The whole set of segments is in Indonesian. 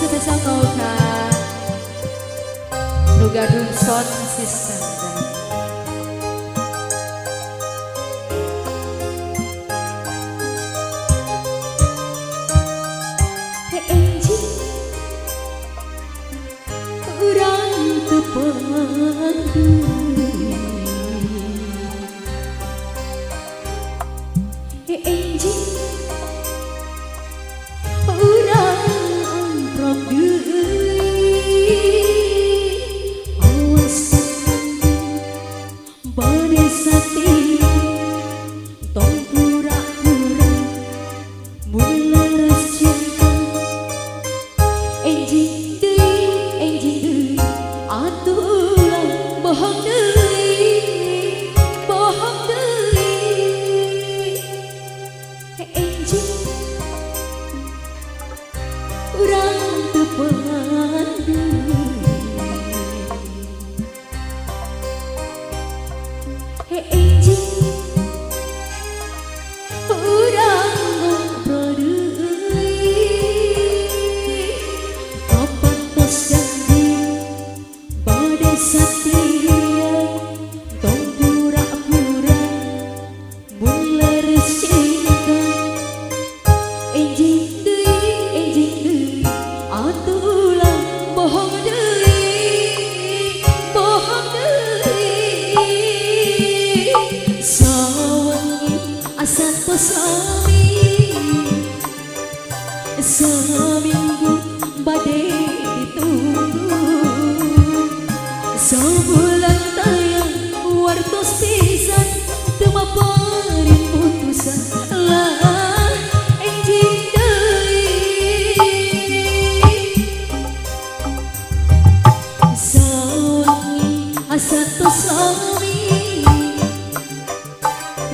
spesial kau kak Nugadung Sound System. Seminggu badai ditunggu, sebulan tayang wartos pisan tema paring putusan lah enjing deui sawangi asa tos lami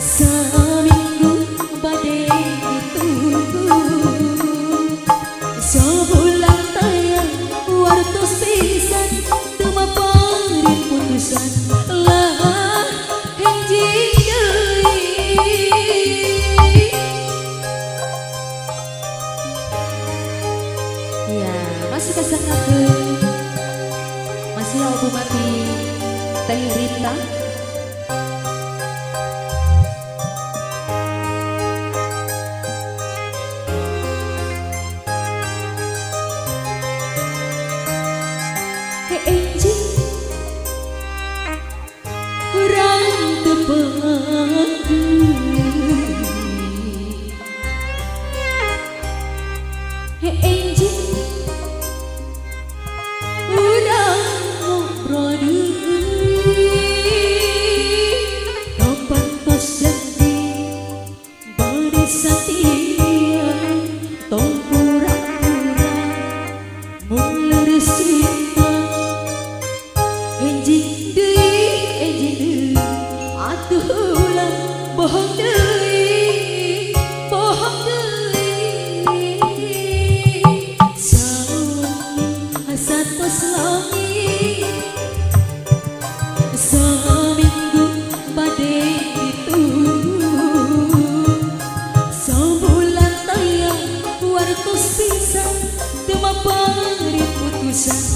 seminggu badai ditunggu. Sebulan tayang wartos pisan tema paring putusan lah enjing deui. Ya, masih kasangakeun masih album mati Teh Rita. Seminggu badai ditunggu, sebulan tayang wartos pisan tema paring putusan